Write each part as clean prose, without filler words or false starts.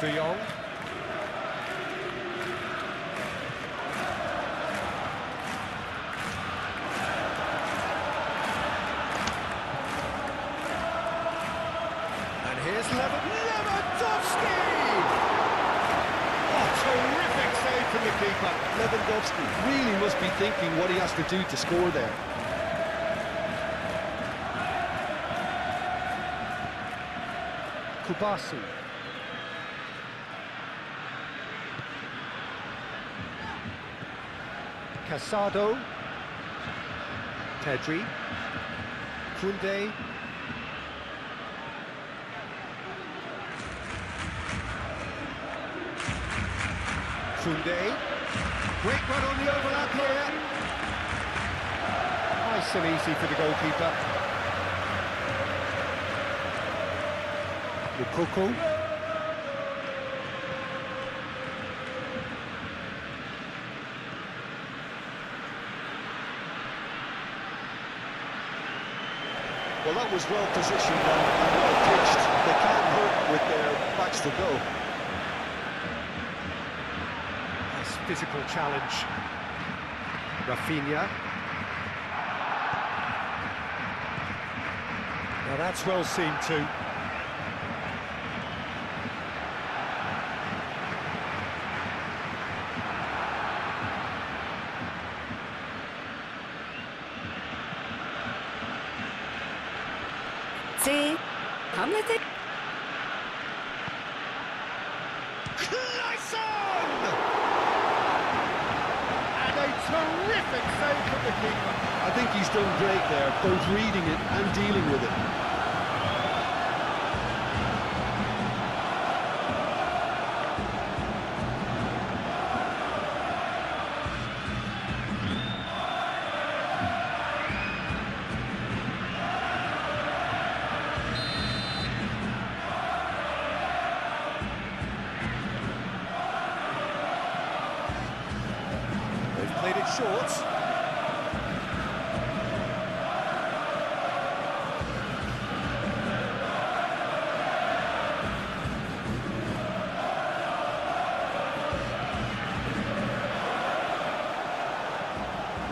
De Jong. And here's Lewandowski! Oh, terrific save from the keeper. Lewandowski really must be thinking what he has to do to score there. Kubasi. Casado. Pedri. Koundé. Koundé. Great run on the overlap here. Nice and easy for the goalkeeper. Lukaku. Well, that was well positioned and well pitched. They can't hurt with their backs to go. Nice physical challenge. Rafinha. Now that's well seen too. See? Hamlet. And a terrific save from the keeper. I think he's done great there, both reading it and dealing with it. Played it short.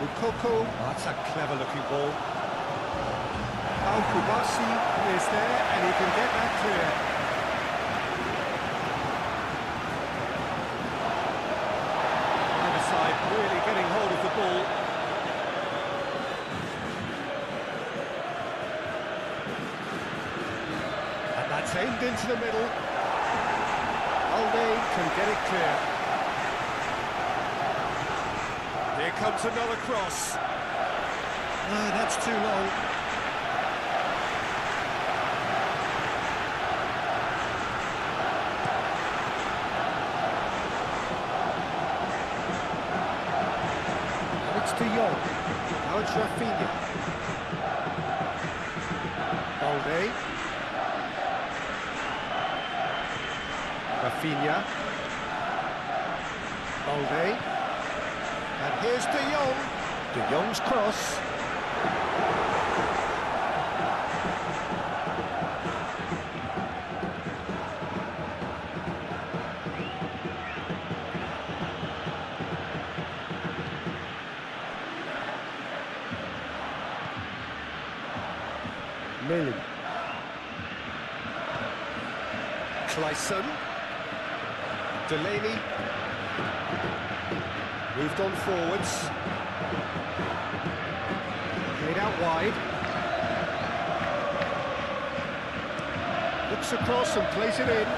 Lukaku. Oh, that's a clever looking ball. Kubasi is there and he can get that clear. Really getting hold of the ball. And that's aimed into the middle. Alde can get it clear. Here comes another cross. No, that's too long. De Jong. Now it's Rafinha. Balde. Rafinha. Balde. And here's De Jong. De Jong's cross. Millen. Clayson. Delaney. Moved on forwards. Played out wide. Looks across and plays it in.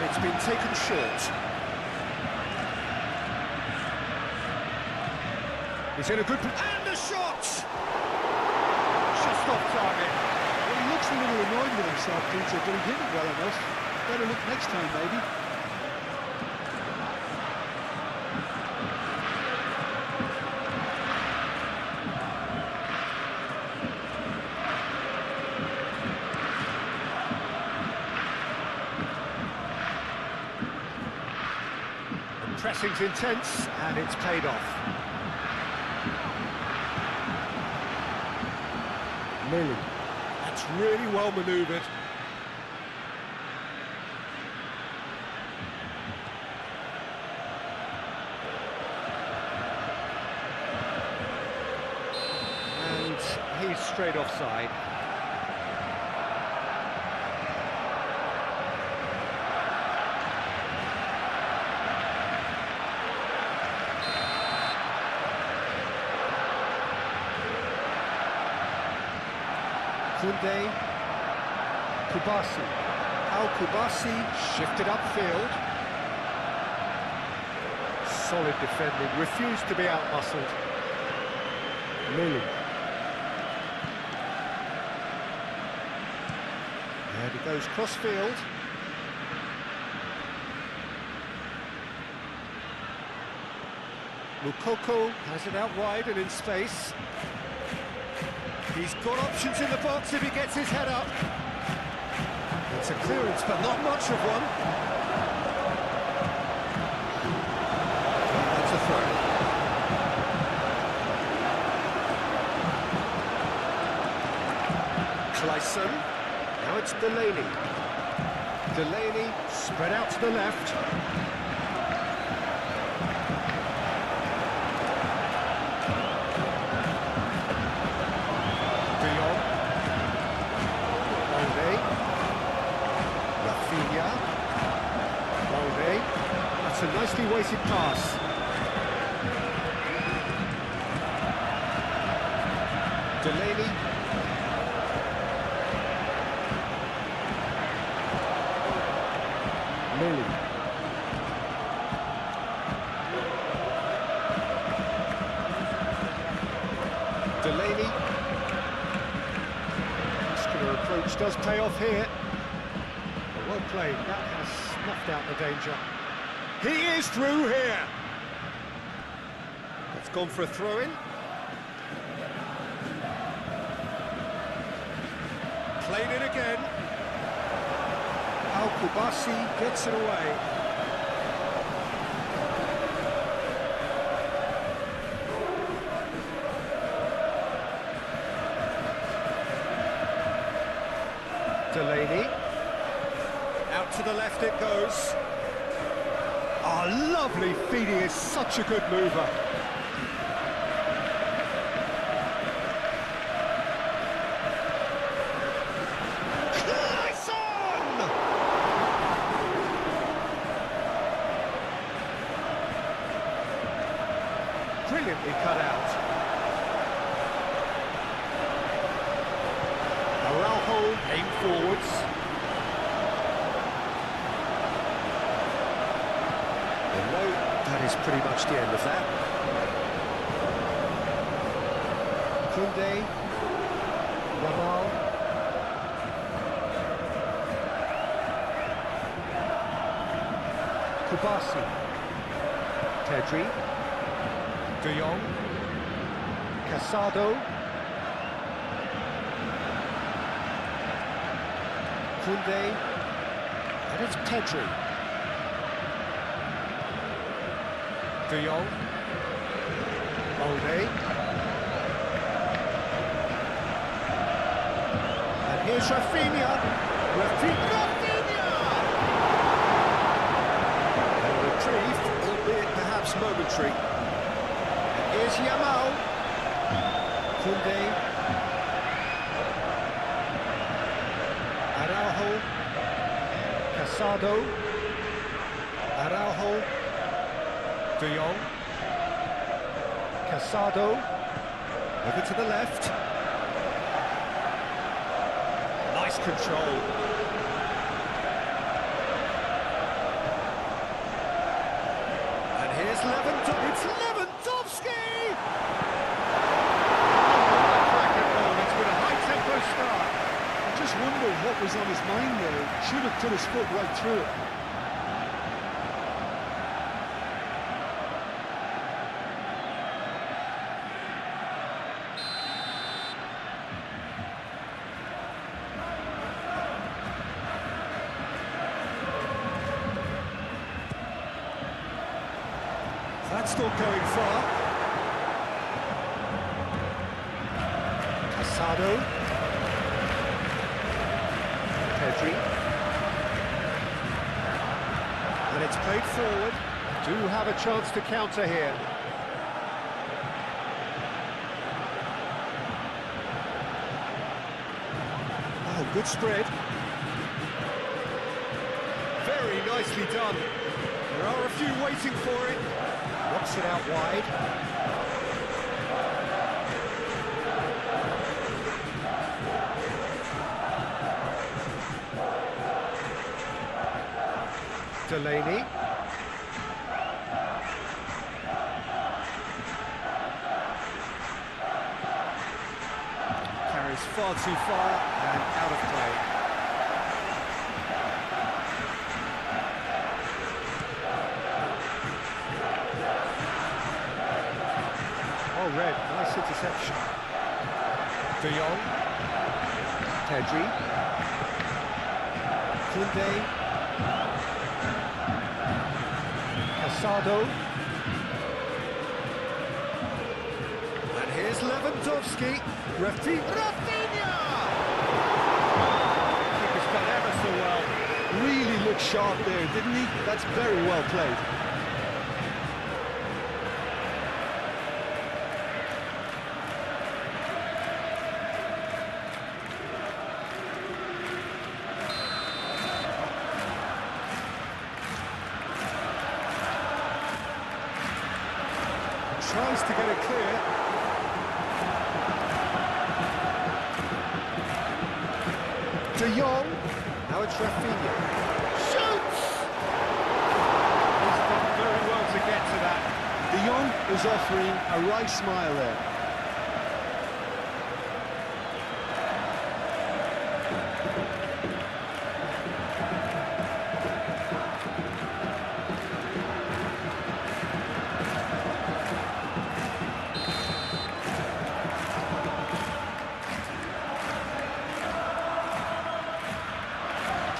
It's been taken short. He's in a good... And a shot! Just off target. Well, he looks a little annoyed with himself, Peter, but he hit it well enough. Better look next time, maybe. Pressing's intense, and it's paid off. Lily. That's really well manoeuvred. And he's straight offside. Kunde, Kubasi. Al-Kubasi shifted upfield. Solid defending, refused to be out-muscled. Lily. And he goes cross-field. Mukoko has it out wide and in space. He's got options in the box if he gets his head up. It's a clearance, but not much of one. That's a throw. Clayson. Now it's Delaney. Delaney spread out to the left. That's a nicely weighted pass. Delaney. Lily. Delaney. Muscular approach does pay off here. Well played, that has snuffed out the danger. He is through here. It's gone for a throw-in. Played it again. Al-Kubasi gets it away. Delaney. Out to the left it goes. Oh, lovely feed, he is such a good mover. Clayson! Brilliantly cut out. Araujo aimed forwards. That is pretty much the end of that. Kunde, Ramal. Kubasi. Pedri. De Jong. Casado. Kunde. And it's Pedri. De Jong. Molde. And here's Rafinha. Rafinha! And retrieved, albeit perhaps momentary. And here's Yamal. Kunde. Araujo. Casado. Araujo. De Jong. Casado. Over to the left. Nice control. And here's Lewandowski. It's Lewandowski! Cracking goal. It's been a high-tempo start. I just wonder what was on his mind there. Should have put his foot right through it. That's not going far. Casado. Pedri. And it's played forward. Do have a chance to counter here. Oh, good spread. Very nicely done. There are a few waiting for it. Knocks it out wide. Delaney. Carries far too far and out of play. Oh, red, nice interception. De Jong. Pedri. Koundé. Casado. And here's Lewandowski. Rafinha! Keeper's done ever so well. Really looked sharp there, didn't he? That's very well played. Tries to get it clear. De Jong. Now it's Rafinha. Shoots! He's done very well to get to that. De Jong is offering a right smile there.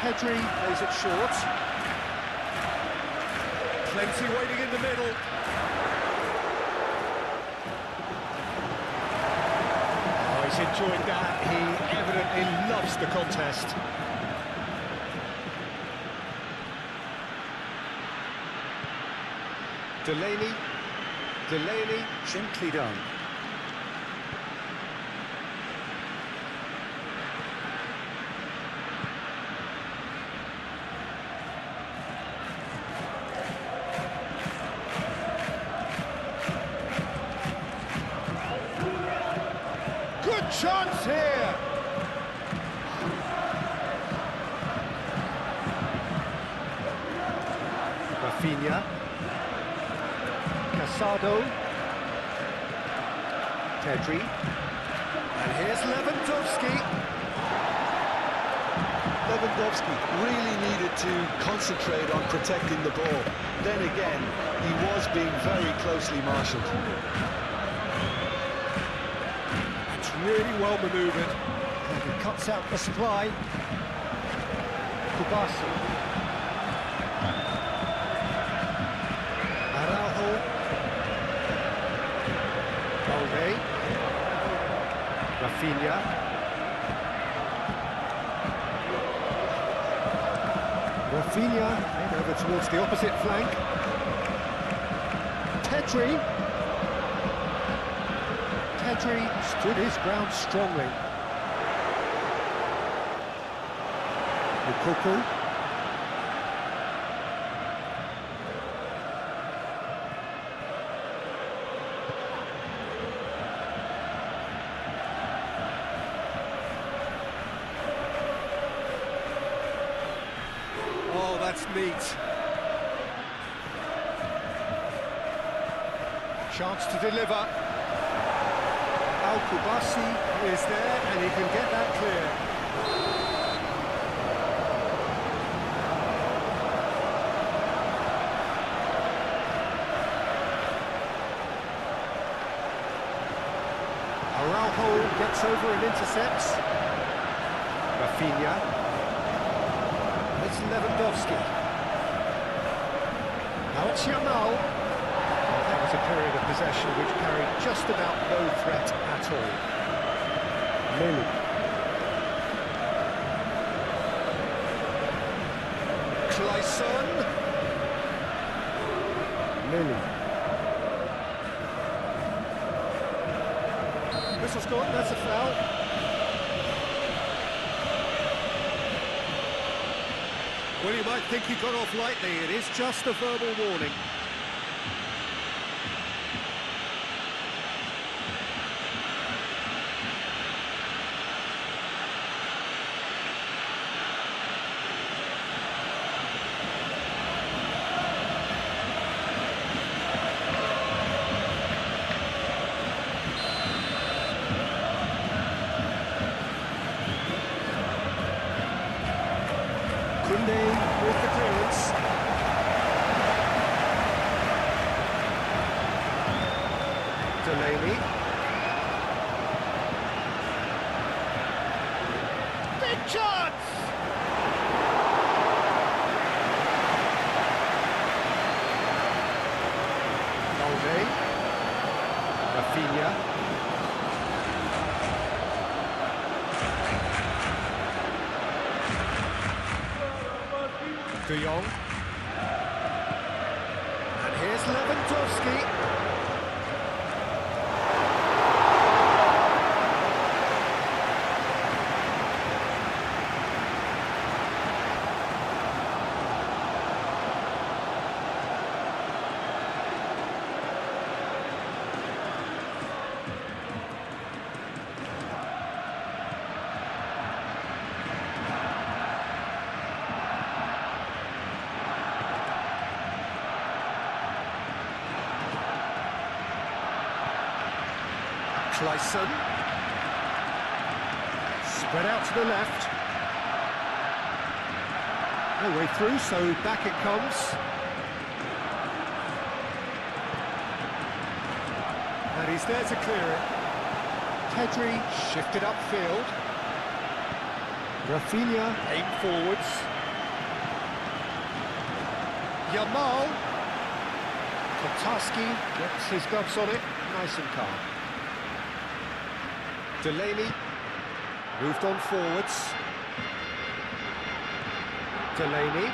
Pedri plays it short. Plenty waiting in the middle. Oh, he's enjoyed that. He evidently loves the contest. Delaney, gently done. Good chance here! Rafinha. Casado. Pedri. And here's Lewandowski. Lewandowski really needed to concentrate on protecting the ball. Then again, he was being very closely marshalled. It's really well manoeuvred. And he cuts out the supply. Kubasi. Araujo. Balde. Rafinha. Rafinha, and over towards the opposite flank. Pedri stood his ground strongly. Lukaku. Oh, that's neat. Chance to deliver. Kubasi is there, and he can get that clear. Araujo gets over and intercepts. Rafinha. It's Lewandowski. Now it's Yamal. was a period of possession which carried just about no threat at all. Lily. Clayson. Lily. Whistle's gone, that's a foul. Well, you might think he got off lightly. It is just a verbal warning. With the clearance. Delaney. Big chance! Balde. Rafinha. De Jong. And here's Lewandowski. Clayson. Spread out to the left. No way through, so back it comes. And he's there to clear it. Pedri shifted upfield. Rafinha aimed forwards. Yamal. Kotarski gets his gloves on it, nice and calm. Delaney moved on forwards. Delaney.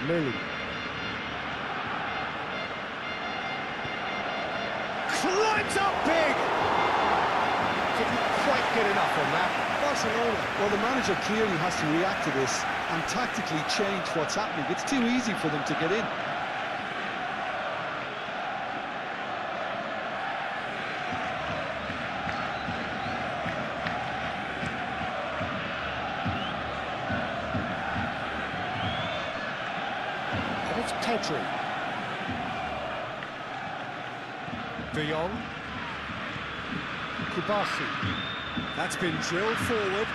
Lily. Climbs up big! Didn't quite get enough on that. Barcelona. Well, the manager clearly has to react to this and tactically change what's happening. It's too easy for them to get in. It's Pedri. De Jong. Kubasi. That's been drilled forward.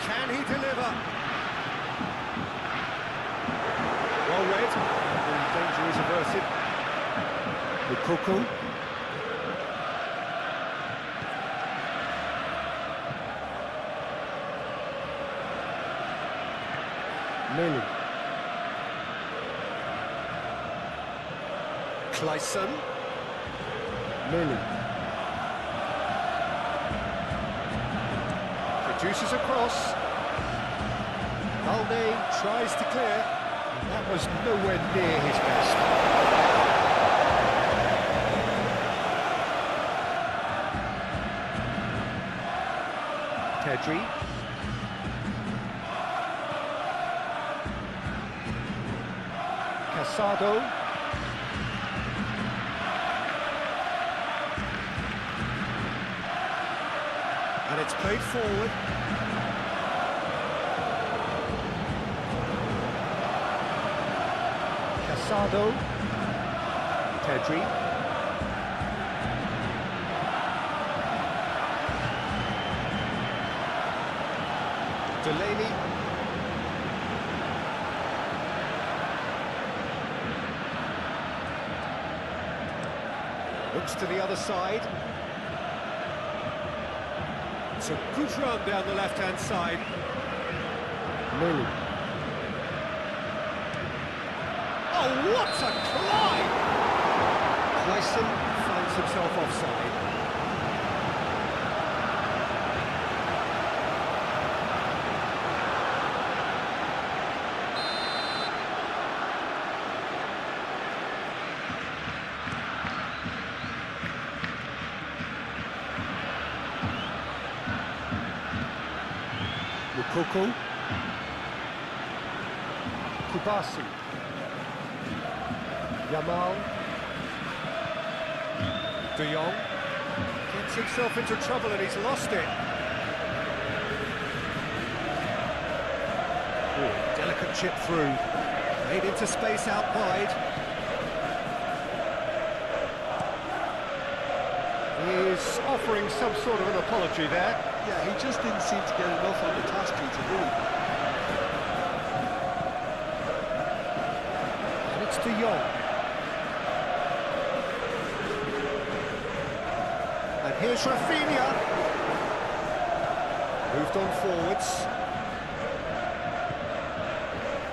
Can he deliver? Well read. The danger is averted. Lukaku. Lily. Clayson. Lily. Produces a cross. Balde tries to clear. And that was nowhere near his best. Pedri. Casado. And it's played forward. Casado. Pedri. Delaney. Looks to the other side. It's a good run down the left-hand side. Lily. Oh, what a climb! Clayson. Finds himself offside. Lukaku. Kubasi. Yamal. De Jong gets himself into trouble and he's lost it. Ooh, delicate chip through. Made into space out wide. He is offering some sort of an apology there. Yeah, he just didn't seem to get enough on the task to do. And it's De Jong. And here's Rafinha. Moved on forwards.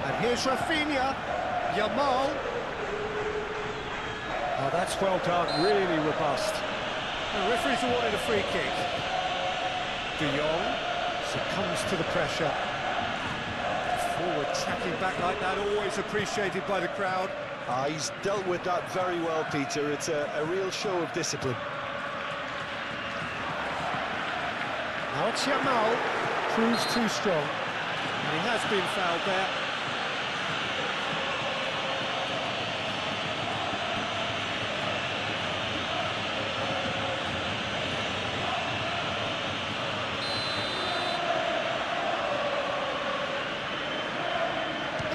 And here's Rafinha. Yamal. Oh, that's well done, really robust. The referee's awarded a free kick. De Jong succumbs to the pressure. Forward tracking back like that, always appreciated by the crowd. He's dealt with that very well, Peter. It's a real show of discipline. Now it's Yamal. Proves too strong. And he has been fouled there.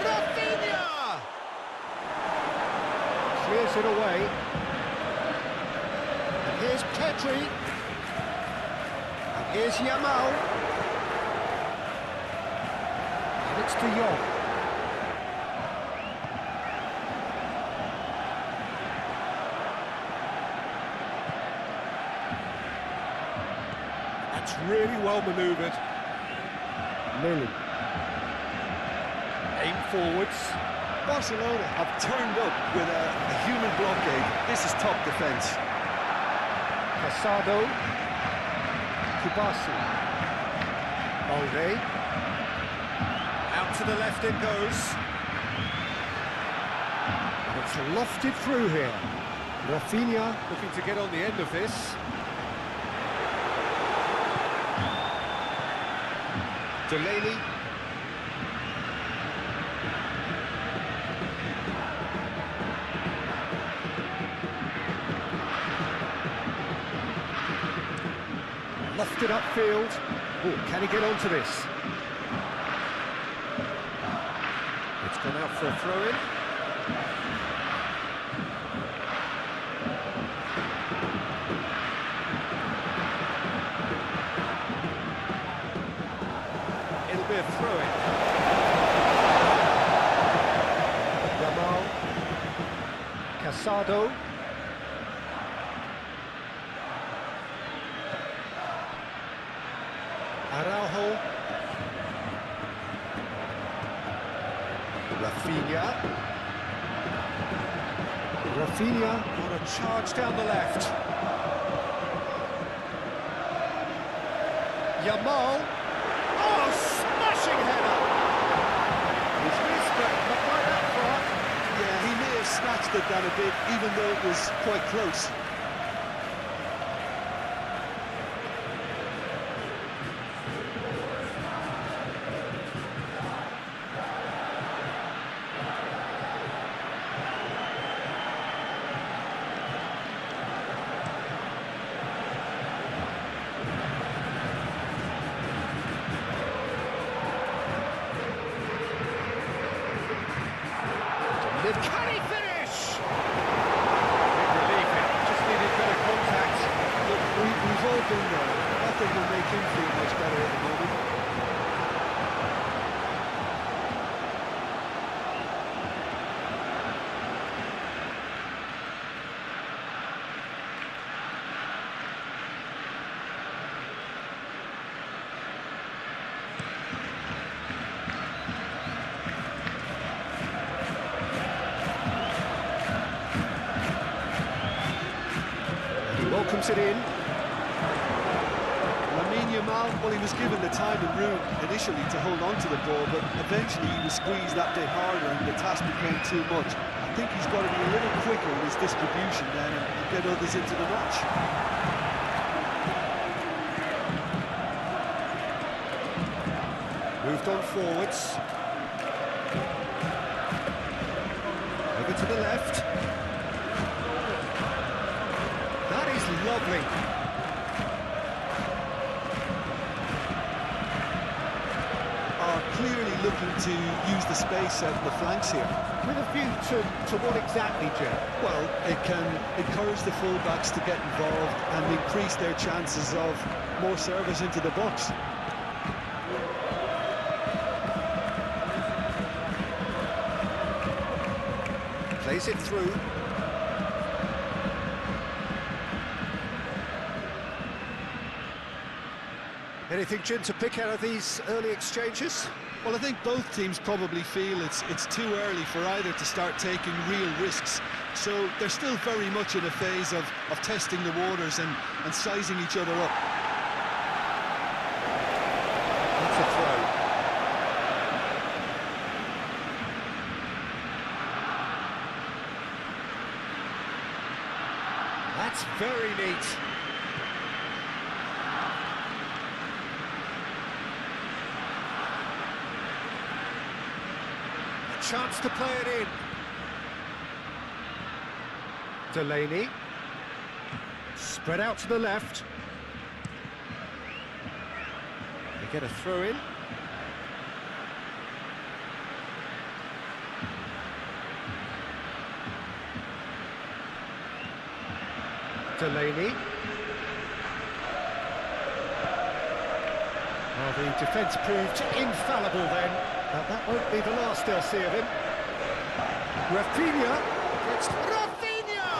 Rafinha! Clears it away. And here's Pedri. And here's Yamal. And it's De Jong. That's really well manoeuvred. Lily. Aim forwards. Barcelona have turned up with a human blockade. This is top defence. Casado. Kubasi. Olde. Out to the left it goes. And it's lofted through here. Rafinha. Looking to get on the end of this. Delaney. Lofted upfield. Oh, can he get onto this? It's gone out for a throw-in. It'll be a throw-in. Yamal. Casado. Araujo. Rafinha. Rafinha. On a charge down the left. Yamal. Oh, smashing header! He's missed it, not by that far. Yeah, he may have snatched it down a bit, even though it was quite close. Can he finish? Big relief, it just needed better contact. Look, we've all been there. Nothing will make him feel much better at the moment. Brings it in. Lamine Yamal, well, he was given the time and room initially to hold on to the ball, but eventually he was squeezed that bit harder and the task became too much. I think he's got to be a little quicker in his distribution then and get others into the match. Moved on forwards. Over to the left. That is lovely. Are clearly looking to use the space out of the flanks here. With a view to what exactly, Jim? Well, it can encourage the full-backs to get involved and increase their chances of more service into the box. Plays it through. Anything, Jim, to pick out of these early exchanges? Well, I think both teams probably feel it's too early for either to start taking real risks. So they're still very much in a phase of testing the waters and sizing each other up. That's a throw. That's very neat. Chance to play it in. Delaney. Spread out to the left. They get a throw in. Delaney. Well, the defence proved infallible then. That won't be the last they'll see of him. Rafinha. It's Rafinha!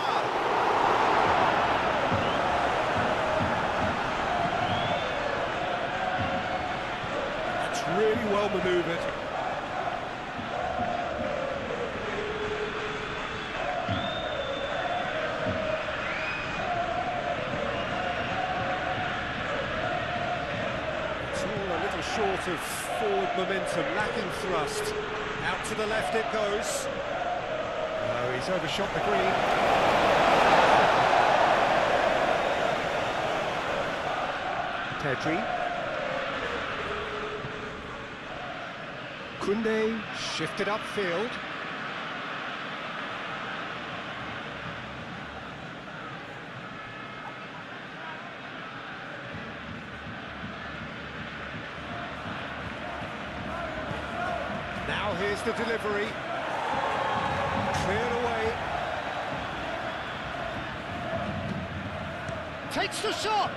That's really well manoeuvred. It's all a little short of forward momentum, lacking thrust. Out to the left it goes. No, he's overshot the green. Pedri. Koundé shifted upfield. Now here's the delivery. Cleared away. Takes the shot!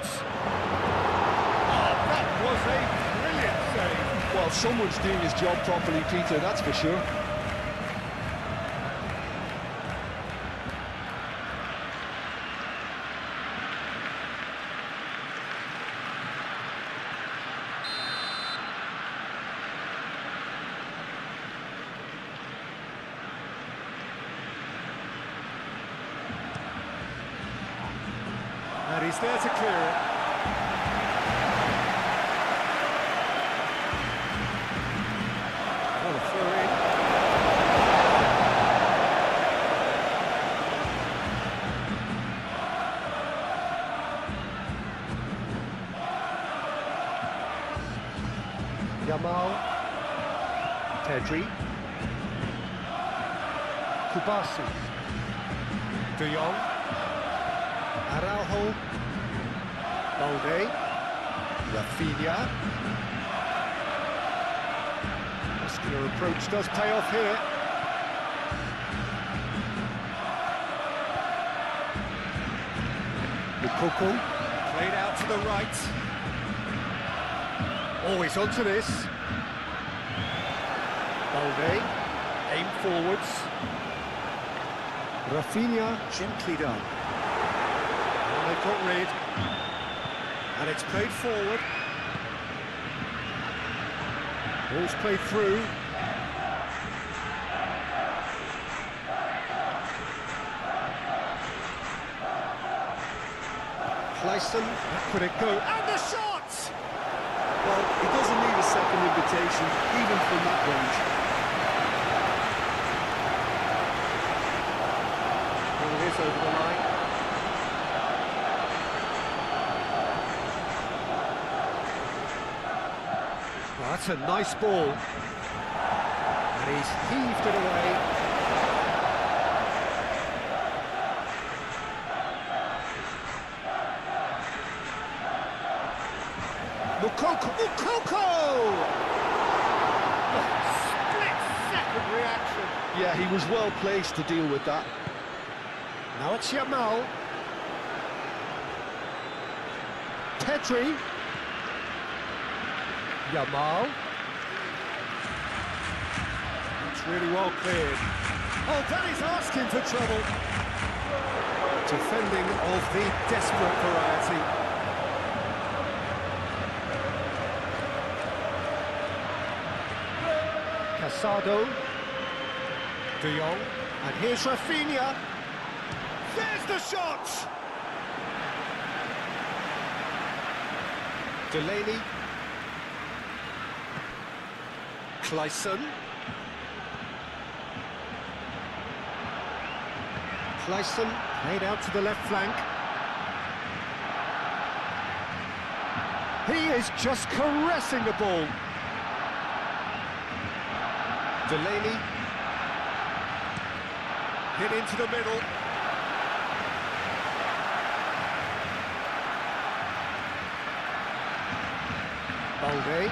Oh, that was a brilliant save. Well, someone's doing his job properly, Peter, that's for sure. And he's there to clear it. Well, a throw in. Yamal. Pedri. Kubasi. De Jong. Araujo. Balde. Rafinha. Muscular approach does pay off here. Lukaku. Played out to the right. Always onto this. Balde. Aim forwards. Rafinha. Gently done. They got rid, and it's played forward. Ball's played through. Clayson. Could it go? And the shot! Well, he doesn't need a second invitation, even from that range. Ball is over the line. Well, that's a nice ball. And he's heaved it away. Mukoko! Split-second reaction. Yeah, he was well placed to deal with that. Now it's Yamal. Pedri. Yamal. It's really well cleared. Oh, that is asking for trouble. Defending of the desperate variety. Casado. De Jong. And here's Rafinha. There's the shot! Delaney. Clayson. Clayson played out to the left flank. He is just caressing the ball. Delaney. Hit into the middle. Balde.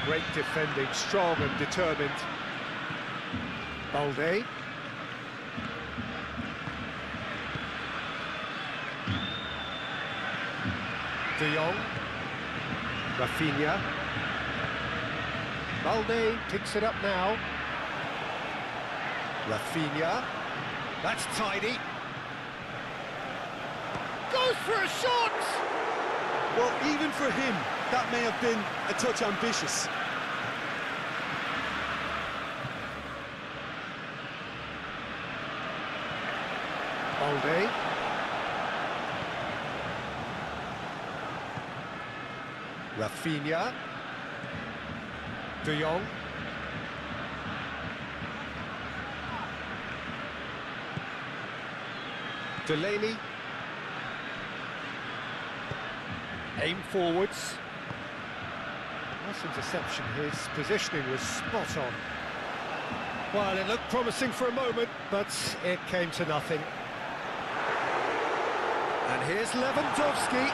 Great defending, strong and determined. Balde. De Jong. Rafinha. Balde picks it up now. Rafinha. That's tidy. Goes for a shot! Well, even for him, that may have been a touch ambitious. Balde. Rafinha. De Jong. Delaney. Aim forwards. Nice interception. His positioning was spot on. Well, it looked promising for a moment, but it came to nothing. And here's Lewandowski.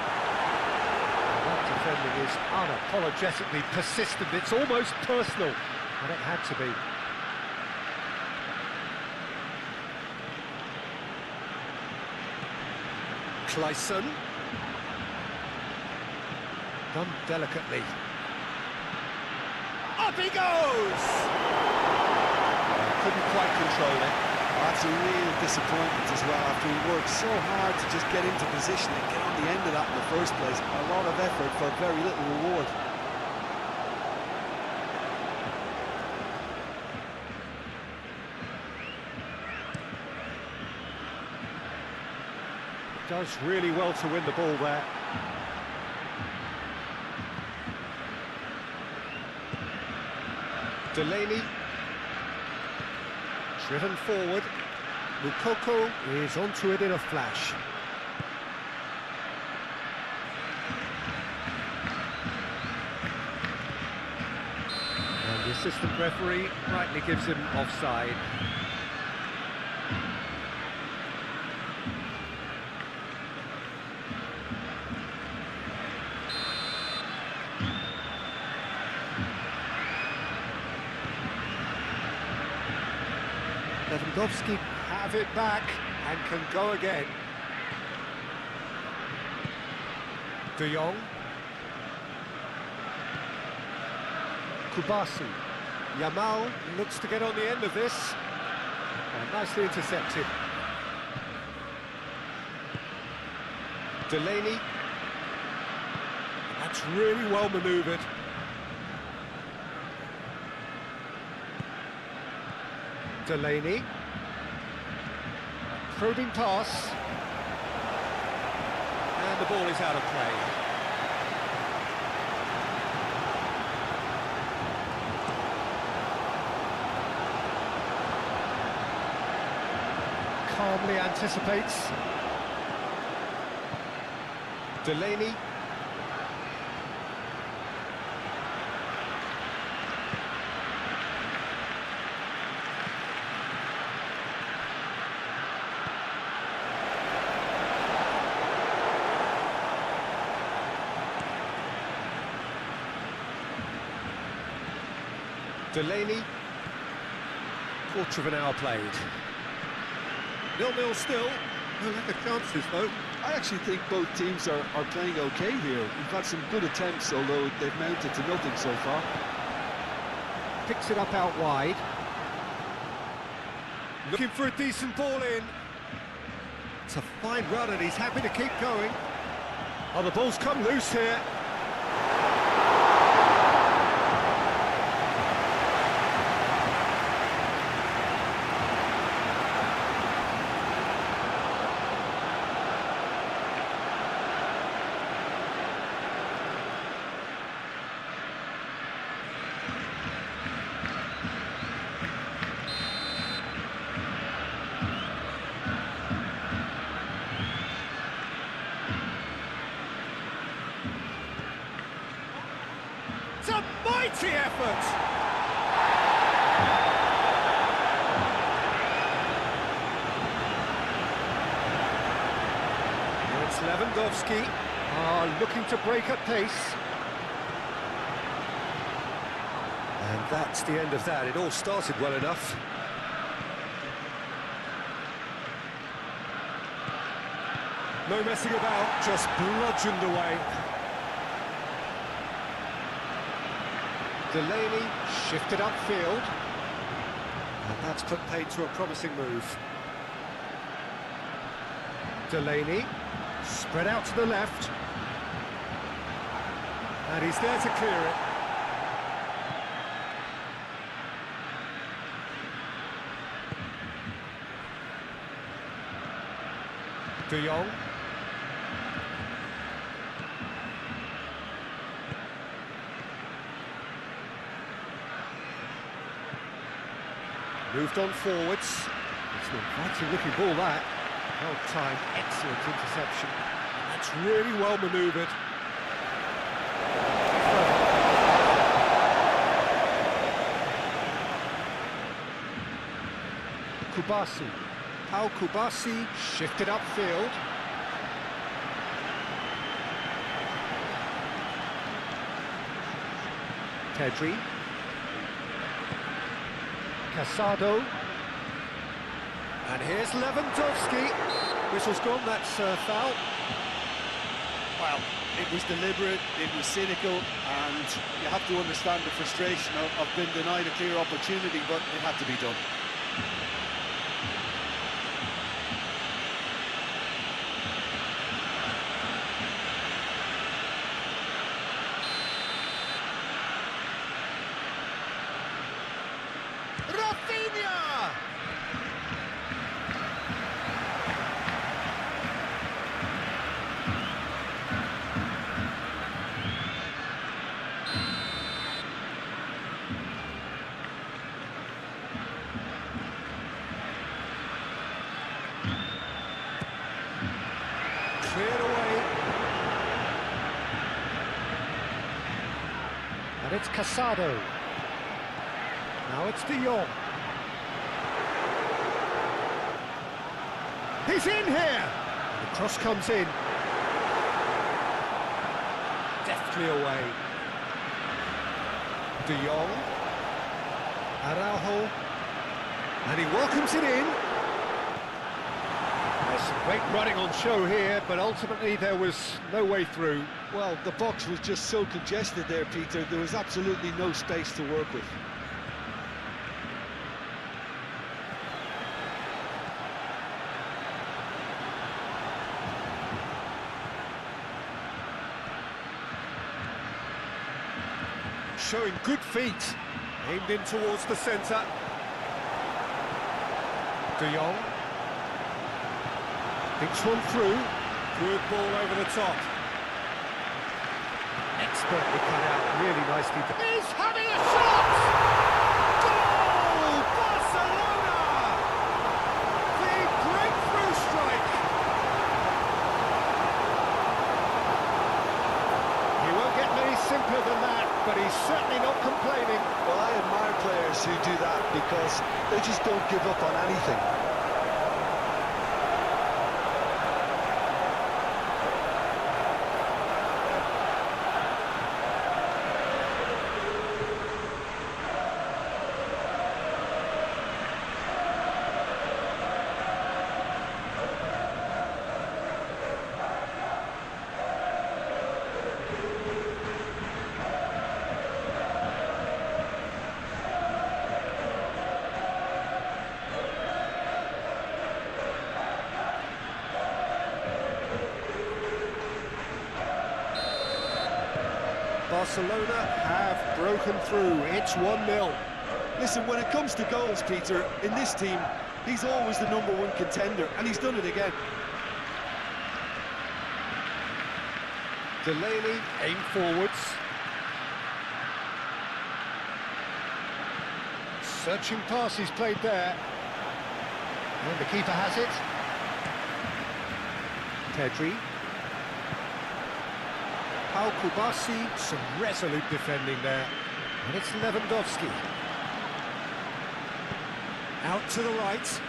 That defending is unapologetically persistent. It's almost personal, and it had to be. Clayson. Done delicately. Up he goes! Couldn't quite control it. That's a real disappointment as well, after he worked so hard to just get into position and get on the end of that in the first place. A lot of effort for very little reward. Does really well to win the ball there. Delaney. Driven forward. Mukoko is onto it in a flash. And the assistant referee rightly gives him offside. Lewandowski have it back and can go again. De Jong. Kubasi. Yamal looks to get on the end of this. Nicely intercepted. Delaney. That's really well manoeuvred. Delaney. Probing pass. And the ball is out of play. Calmly anticipates. Delaney. Delaney. Quarter of an hour played. 0-0 still. No lack of chances, though. I actually think both teams are playing okay here. We've had some good attempts, although they've mounted to nothing so far. Picks it up out wide. Looking for a decent ball in. It's a fine run and he's happy to keep going. Oh, the ball's come loose here. It's a mighty effort! It's Lewandowski, looking to break at pace. And that's the end of that. It all started well enough. No messing about, just bludgeoned away. Delaney shifted upfield. And that's put paid to a promising move. Delaney spread out to the left. And he's there to clear it. De Jong. Moved on forwards. It's an inviting looking ball, that. Well timed, excellent interception. That's really well manoeuvred. Kubasi. Pau Kubasi shifted upfield. Pedri. Casado. And here's Lewandowski. Whistle's gone, that's foul. Well, it was deliberate, it was cynical, and you have to understand the frustration of being denied a clear opportunity, but it had to be done. Rafinha! Cleared away. And it's Casado. Now it's De Jong. He's in here! The cross comes in. Deftly away. De Jong. Araujo. And he welcomes it in. There's some great running on show here, but ultimately there was no way through. Well, the box was just so congested there, Peter, there was absolutely no space to work with. Showing good feet. Aimed in towards the centre. De Jong. Thinks one through. Good ball over the top. Expertly cut out, really nicely. He's having a shot! Goal! Barcelona! The breakthrough strike! He won't get many simpler than that, but he's certainly not complaining. Well, I admire players who do that because they just don't give up on anything. Barcelona have broken through. It's 1-0. Listen, when it comes to goals, Peter, in this team, he's always the #1 contender, and he's done it again. Delaney, aim forwards. Searching pass he's played there. And the keeper has it. Pedri. Paul Kubasi, some resolute defending there. And it's Lewandowski. Out to the right.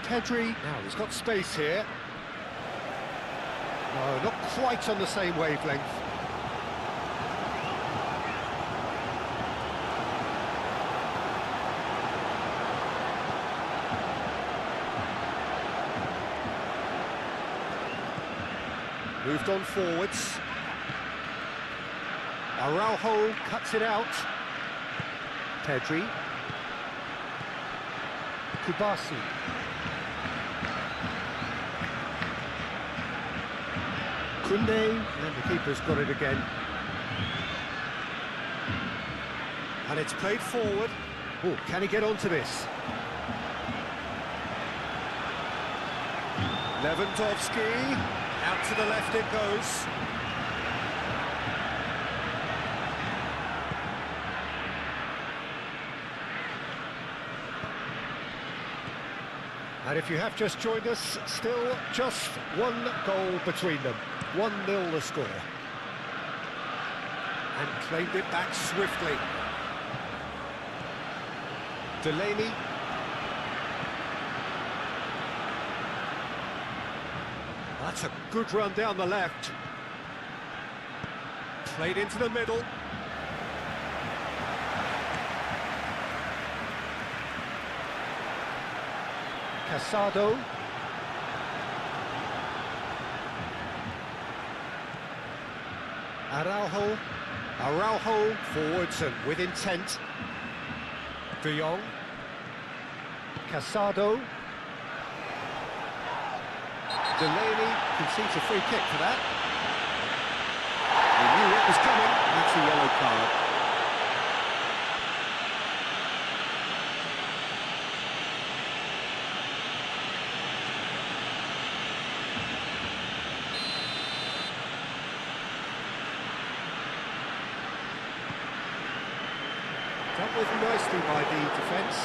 Pedri, now he's got space here. No, not quite on the same wavelength. Moved on forwards. Araujo cuts it out. Pedri. Kubasi. Kunde, and the keeper's got it again. And it's played forward. Oh, can he get onto this? Lewandowski. Out to the left it goes. And if you have just joined us, still just one goal between them. 1-0 the score. And claimed it back swiftly. Delaney. That's a good run down the left. Played into the middle. Casado. Araujo forwards and with intent. De Jong. Casado. Delaney concedes a free kick for that. He knew what was coming. That's a yellow card. Dealt with nicely by the defence.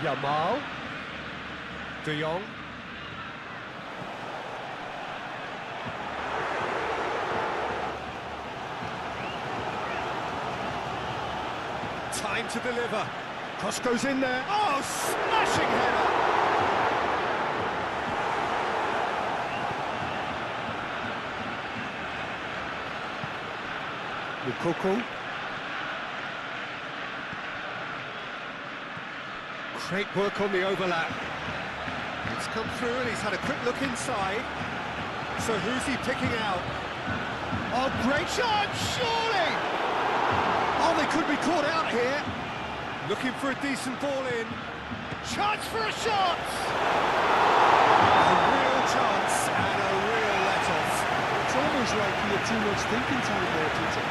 Yamal. De Jong. Time to deliver. Cross goes in there. Oh, smashing header! Lukaku. Great work on the overlap. It's come through and he's had a quick look inside. So who's he picking out? Oh, great shot, surely! Oh, they could be caught out here. Looking for a decent ball in. Chance for a shot! A real chance and a real let-off. It's almost like he had too much thinking time there, Peter.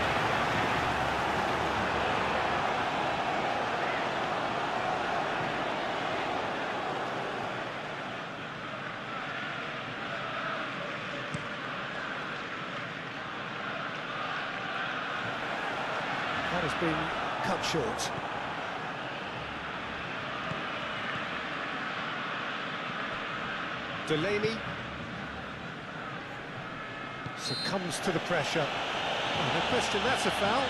has been cut short. Delaney succumbs to the pressure. Oh, no question, that's a foul.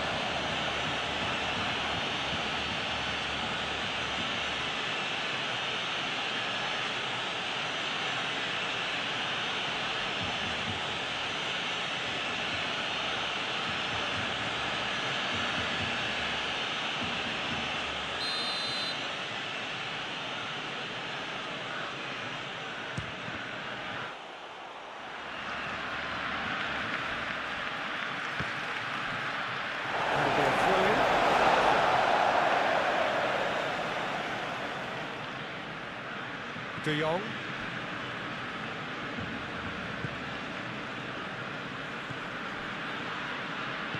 De Jong.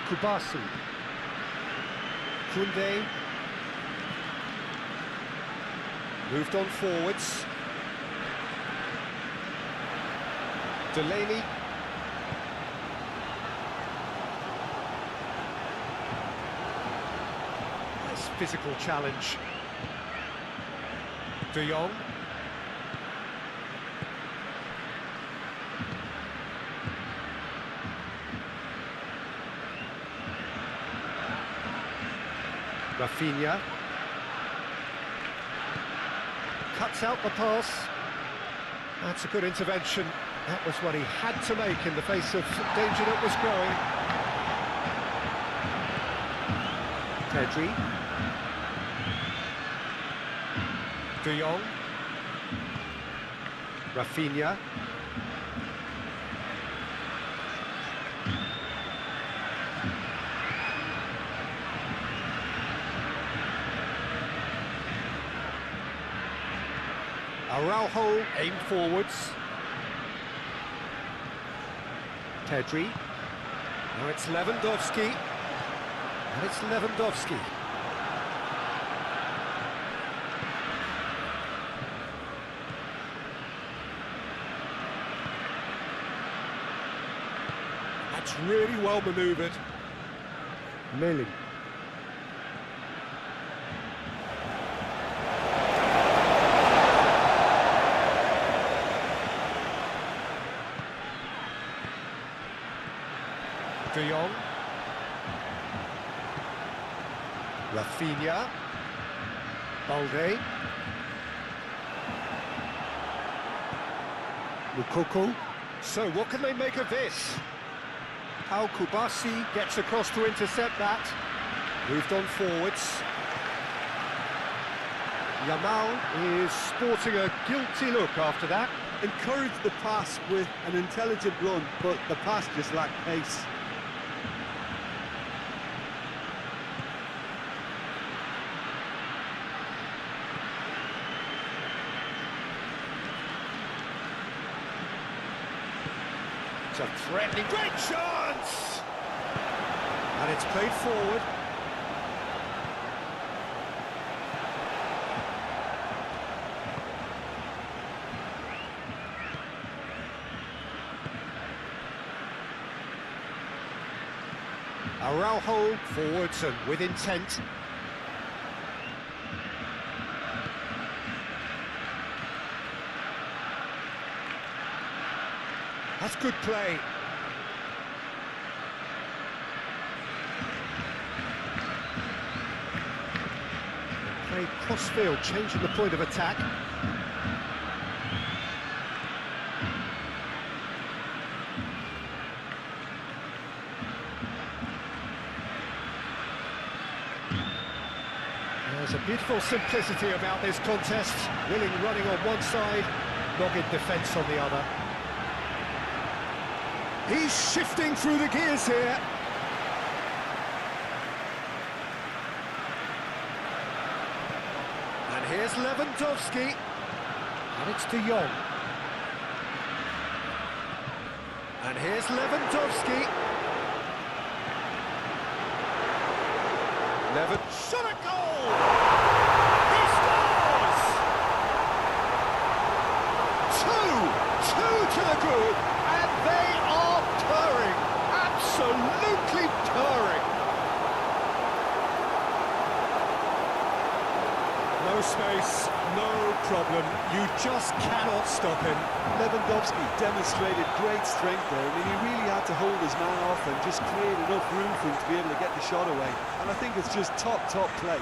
Kubasi. Koundé. Moved on forwards. Delaney. Nice physical challenge. De Jong. Rafinha cuts out the pass. That's a good intervention. That was what he had to make in the face of danger that was growing. Pedri. De Jong. Rafinha. Araujo aimed forwards. Pedri. Now it's Lewandowski. And it's Lewandowski. That's really well manoeuvred. Melling. De Jong. Rafinha. Balde. Mukoko. So what can they make of this? How Kubasi gets across to intercept that. Moved on forwards. Yamal is sporting a guilty look after that. Encouraged the pass with an intelligent run, but the pass just lacked pace. It's a threatening, great chance! And it's played forward. Araujo forwards and with intent. That's good play. Play cross-field, changing the point of attack. There's a beautiful simplicity about this contest. Willing running on one side, dogged defence on the other. He's shifting through the gears here. And here's Lewandowski. And it's De Jong. And here's Lewandowski. Shot a goal! He scores! 2-2 to the good, and they are purring, absolutely purring. No space, no problem. You just cannot stop him. Lewandowski demonstrated great strength there. I mean, he really had to hold his man off and just create enough room for him to be able to get the shot away. And I think it's just top play.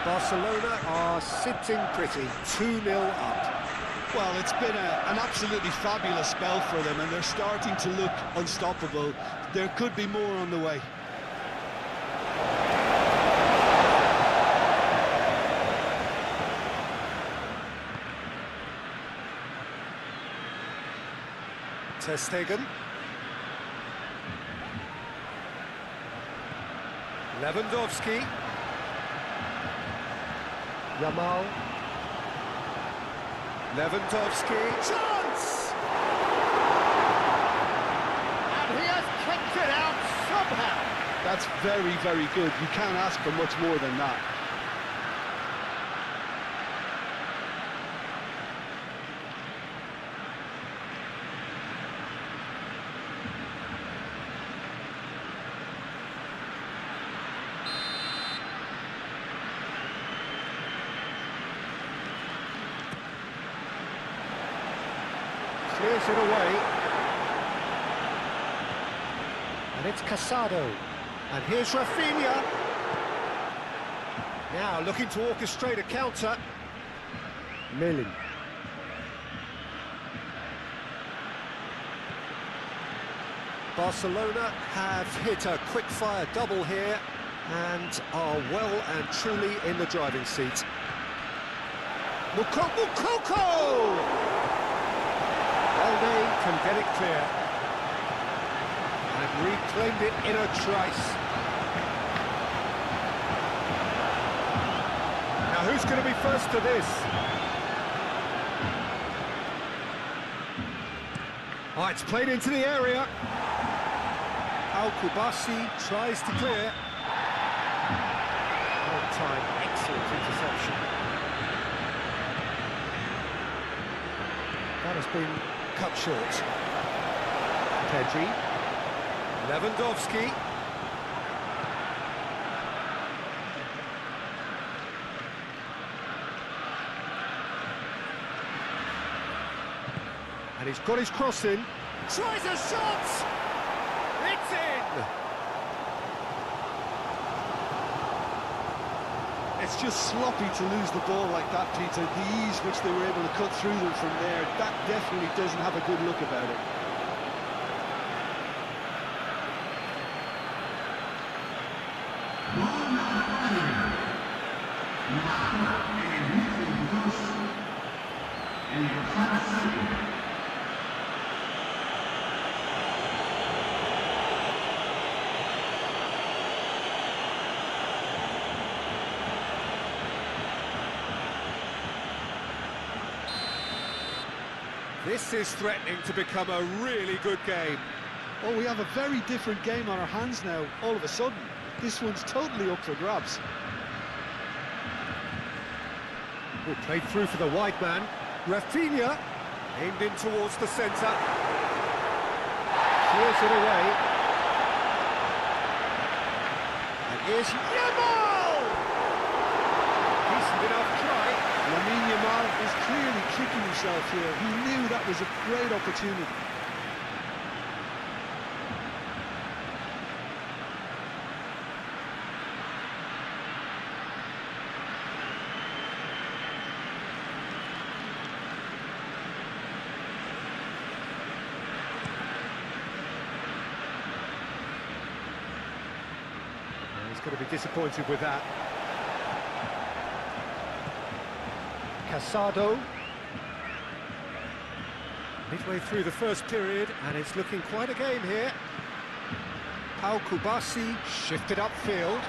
Barcelona are sitting pretty, 2-0 up. Well, it's been an absolutely fabulous spell for them, and they're starting to look unstoppable. There could be more on the way. Ter Stegen. Lewandowski. Yamal. Lewandowski. Chance! And he has kicked it out somehow. That's very, very good. You can't ask for much more than that. Clears it away. And it's Casado. And here's Rafinha. Now looking to orchestrate a counter. Millen. Barcelona have hit a quick-fire double here and are well and truly in the driving seat. Mukoko! Valde can get it clear. And reclaimed it in a trice. Now who's going to be first to this? Oh, it's played into the area. Al-Kubasi tries to clear. Well time, excellent interception. That has been cut short. Pedri. Lewandowski. And he's got his cross in. Tries a shot! It's in! It's just sloppy to lose the ball like that, Peter. The ease which they were able to cut through them from there, that definitely doesn't have a good look about it. This is threatening to become a really good game. Oh, we have a very different game on our hands now, all of a sudden. This one's totally up for grabs. Oh, played through for the wide man. Rafinha, aimed in towards the centre. Clears it away. And here's Yamal! Decent enough try. Lamine Yamal is clearly kicking himself here. He knew that was a great opportunity. He's going to be disappointed with that. Casado. Midway through the first period, and it's looking quite a game here. Al-Kubasi shifted upfield.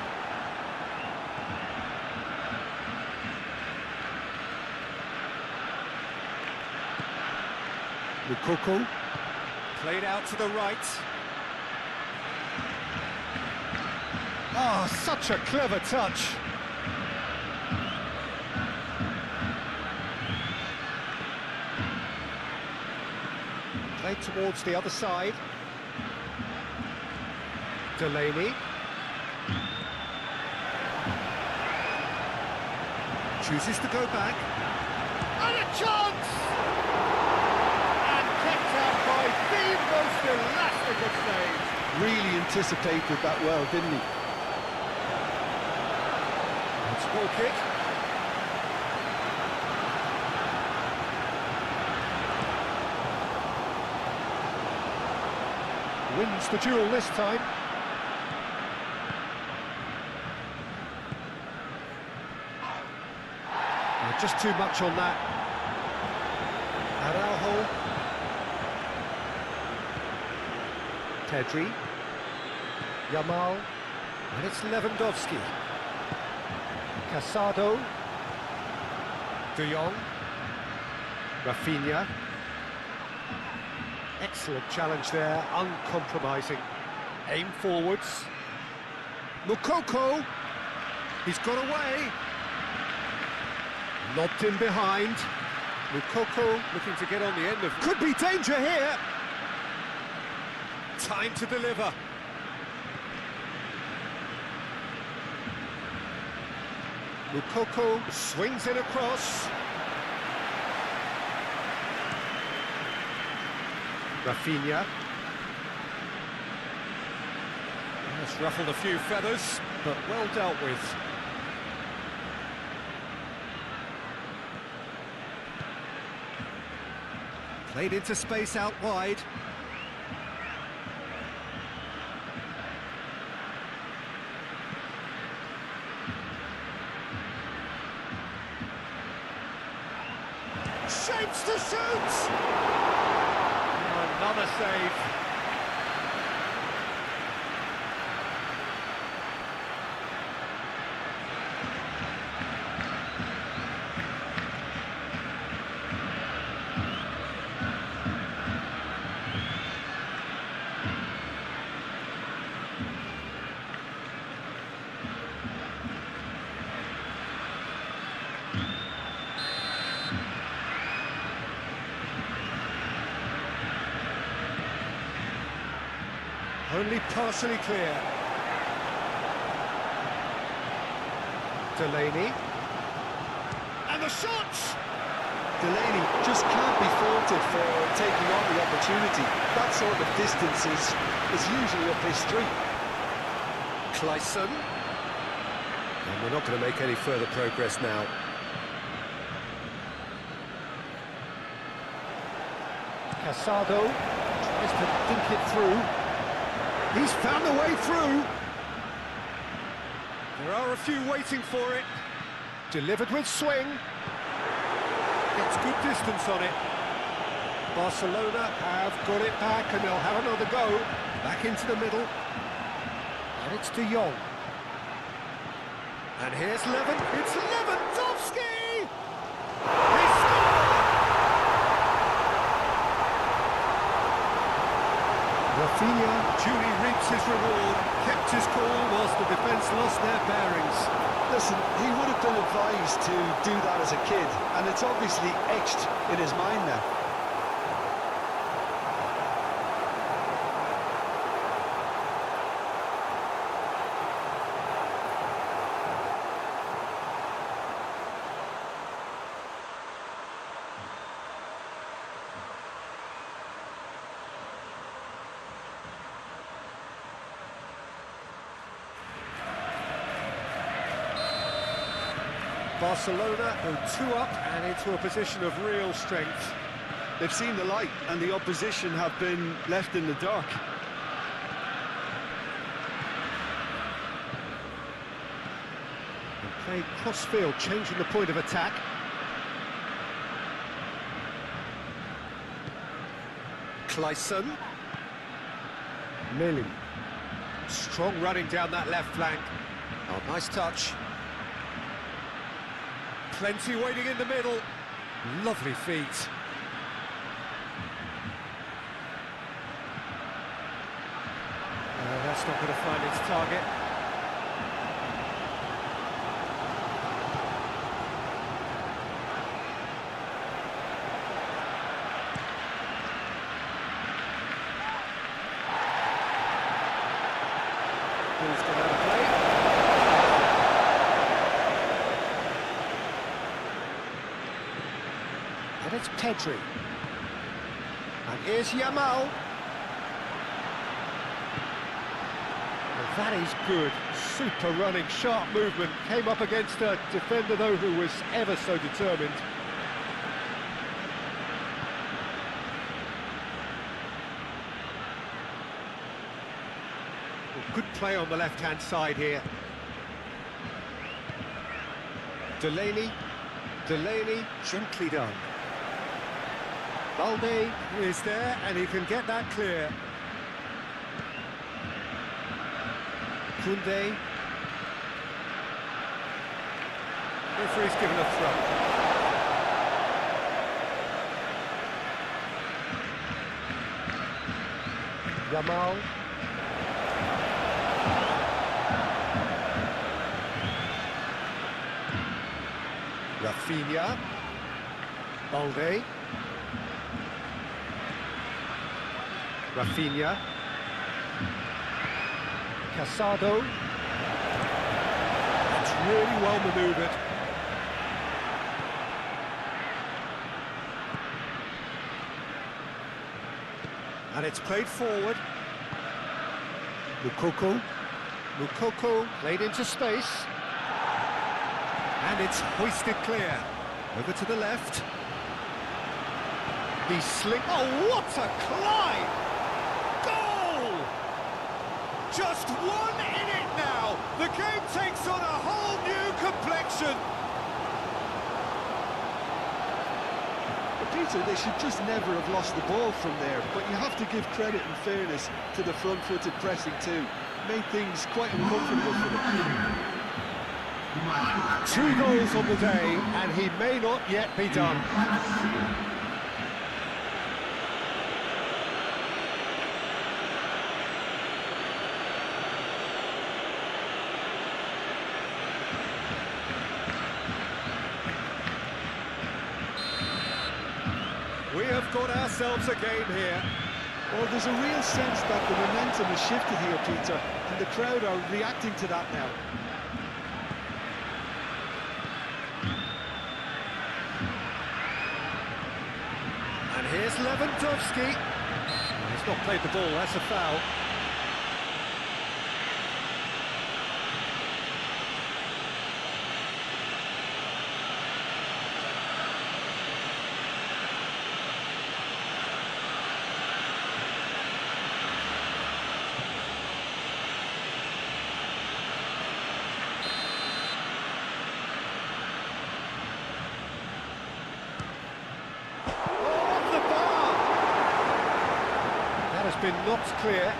Mukoko Played out to the right. Oh, such a clever touch. Played towards the other side. Delaney. Chooses to go back. And a chance! And kept out by the most elastic of saves. Really anticipated that well, didn't he? It's a goal kick. Wins the duel this time. Just too much on that. Araujo. Pedri. Yamal. And it's Lewandowski. Casado. De Jong. Rafinha. Excellent challenge there, uncompromising. Aim forwards. Mukoko. He's got away. Lobbed in behind. Mukoko looking to get on the end of... Could be danger here! Time to deliver. Mukoko swings it across. Rafinha. That's ruffled a few feathers, but well dealt with. Played into space out wide. Shapes to shoot! Another save. Only partially clear. Delaney. And the shot! Delaney just can't be faulted for taking on the opportunity. That sort of distance is usually up his street. Clyson. And we're not going to make any further progress now. Casado tries to think it through. He's found a way through. There are a few waiting for it. Delivered with swing. Gets good distance on it. Barcelona have got it back and they'll have another go. Back into the middle. And it's De Jong. And here's It's Lewandowski! He scored! Rafinha duly reaps his reward, kept his cool whilst the defence lost their bearings. Listen, he would have been advised to do that as a kid, and it's obviously etched in his mind now. Barcelona go 2 up and into a position of real strength. They've seen the light and the opposition have been left in the dark. And played cross-field, changing the point of attack. Clyson. Millie. Strong running down that left flank. Oh, nice touch. Plenty waiting in the middle. Lovely feet. It's not going to find its target. Ball's gone out of play. And it's Pedri. And here's Yamal. And that is good. Super running, sharp movement. Came up against a defender, though, who was ever so determined. Good play on the left-hand side here. Delaney, gently done. Balde is there, and he can get that clear. Koundé. Referee's given a throw. Yamal. Rafinha, Balde, Rafinha, Casado. That's really well manoeuvred. And it's played forward. Mukoko played into space. And it's hoisted clear. Over to the left. He's slick. Oh, what a climb! Goal! Just one in it now. The game takes on a whole new complexion. Peter, they should just never have lost the ball from there, but you have to give credit and fairness to the front-footed pressing too. Made things quite uncomfortable for them. 2 goals on the day, and he may not yet be done. We have got ourselves a game here. Well, there's a real sense that the momentum has shifted here, Peter, and the crowd are reacting to that now. And here's Lewandowski. He's not played the ball, that's a foul. Been knocked clear,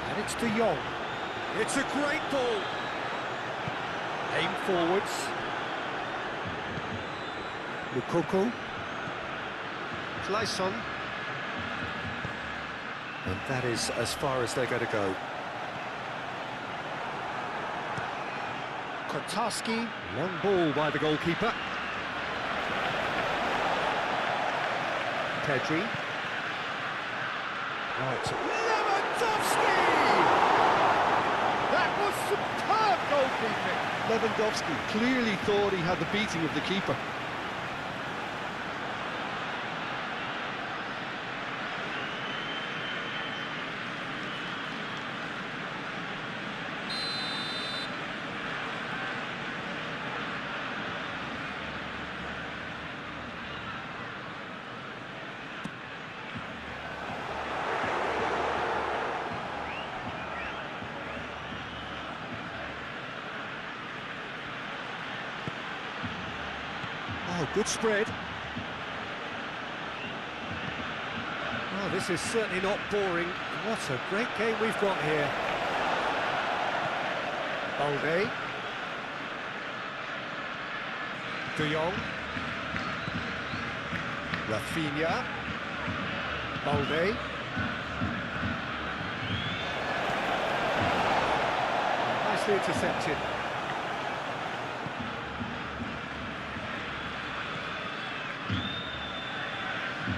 and it's De Jong. It's a great ball. Aim forwards. Mukoko. Clayson. And that is as far as they're going to go. Kotarski, long ball by the goalkeeper. Pedri. Right. Lewandowski! That was superb goalkeeping. Lewandowski clearly thought he had the beating of the keeper. Oh, good spread. Oh, this is certainly not boring. What a great game we've got here. Balde. De Jong. Rafinha. Balde. nicely intercepted.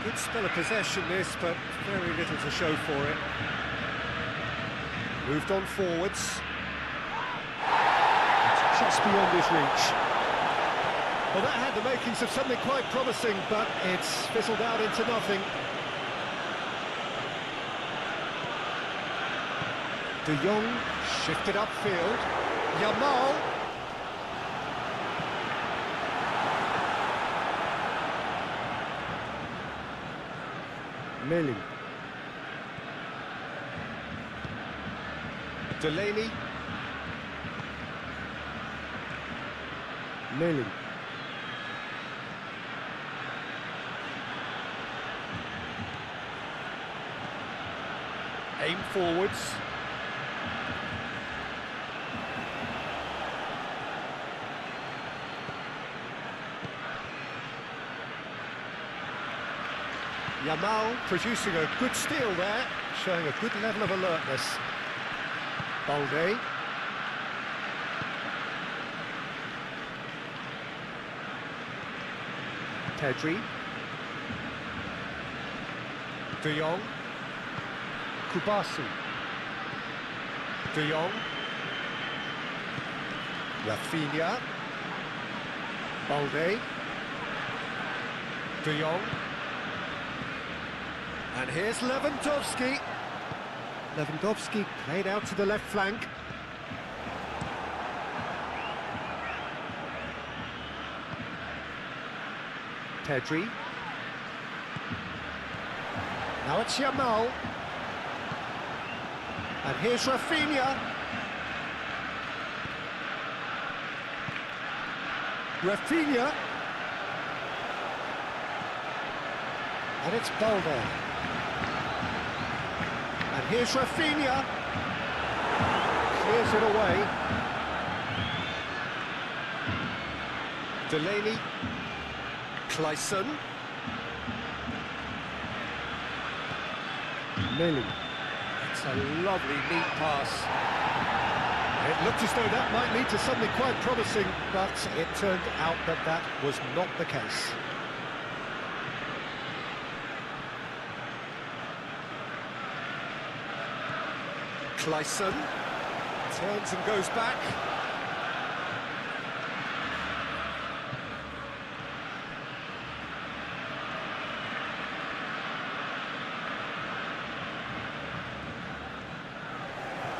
Good spell of possession this, but very little to show for it. Moved on forwards. It's just beyond his reach. Well, that had the makings of something quite promising, but it's fizzled out into nothing. De Jong shifted upfield. Yamal. Millie. Delaney. Millie. Aim forwards. Yamal producing a good steal there, showing a good level of alertness. Balde. Pedri. De Jong. Kubasi. De Jong. Rafinha. Balde. De Jong. And here's Lewandowski. Lewandowski played out to the left flank. Pedri. Now it's Yamal. And here's Rafinha. Rafinha. And it's Balde. And here's Rafinha. Clears it away. Delaney. Clayson. Millie. It's a lovely, neat pass. It looked as though that might lead to something quite promising, but it turned out that that was not the case. Clayson turns and goes back.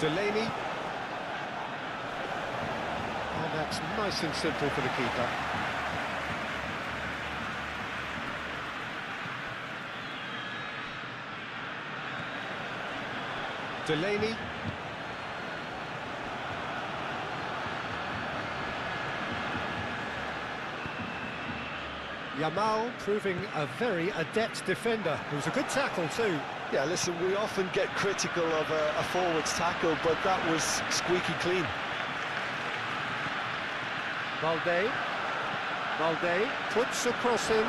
Delaney. And that's nice and simple for the keeper. Delaney. Yamal proving a very adept defender. It was a good tackle too. Yeah, listen, we often get critical of a forward's tackle, but that was squeaky clean. Balde. Balde puts across him.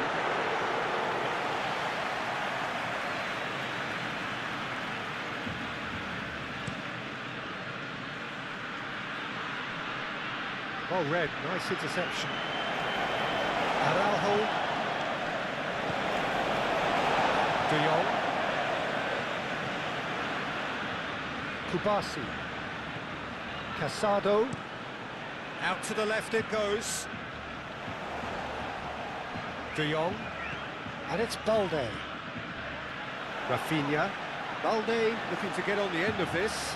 Oh, Red, nice interception. Araujo. De Jong. Kubasi. Casado. Out to the left it goes. De Jong. And it's Balde. Rafinha. Balde looking to get on the end of this.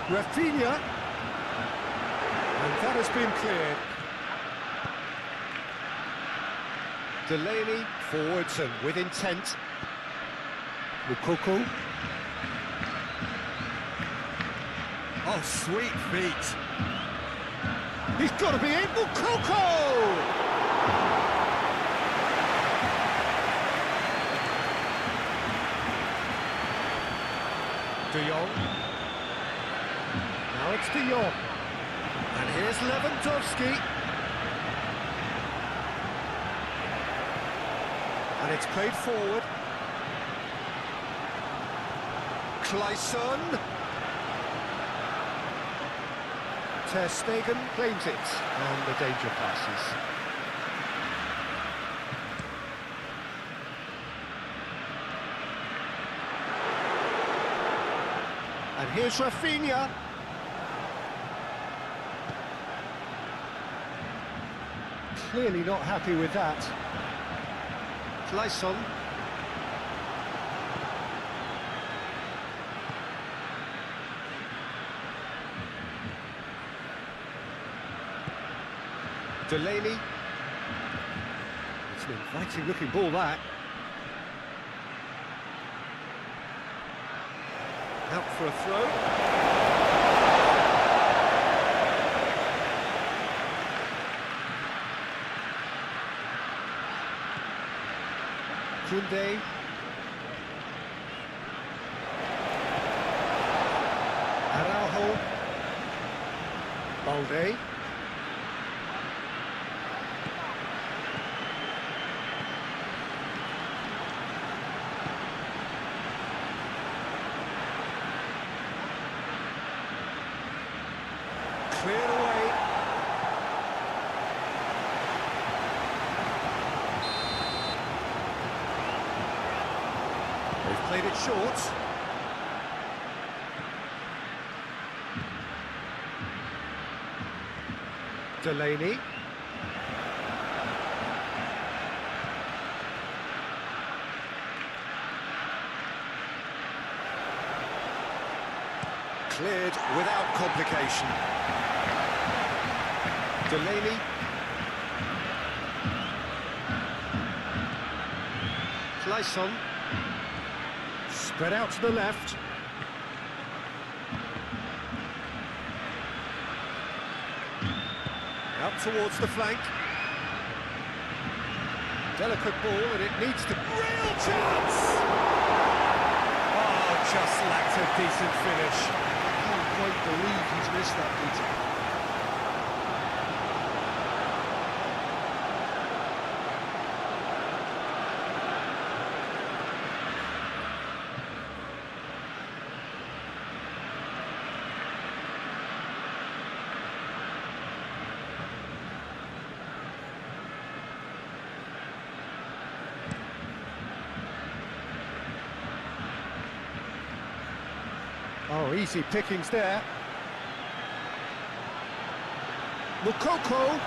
Rafinha. And that has been cleared. Delaney forwards and with intent. Lukaku. Oh, sweet feet. He's got to be in. Lukaku! De Jong. Now it's De Jong. And here's Lewandowski. And it's played forward. Clayson. Ter Stegen claims it, and the danger passes. And here's Rafinha. Clearly not happy with that. Clayson. Delaney. It's an inviting looking ball, that. Out for a throw. Koundé. Araujo. Balde. Cleared away. They've played it short. Delaney. Cleared without complication. Delaney. Clayson. Spread out to the left. Out towards the flank. Delicate ball, and it needs to... Real chance! Oh, just lacked a decent finish. I can't quite believe he's missed that, Peter. Oh, easy pickings there. Mukoko.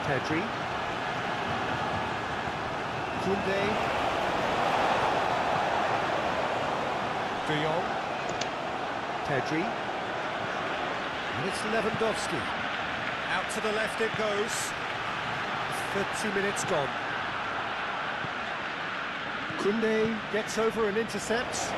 Pedri. Koundé. De Jong. Pedri. And it's Lewandowski. Out to the left it goes. 30 minutes gone. Koundé gets over and intercepts.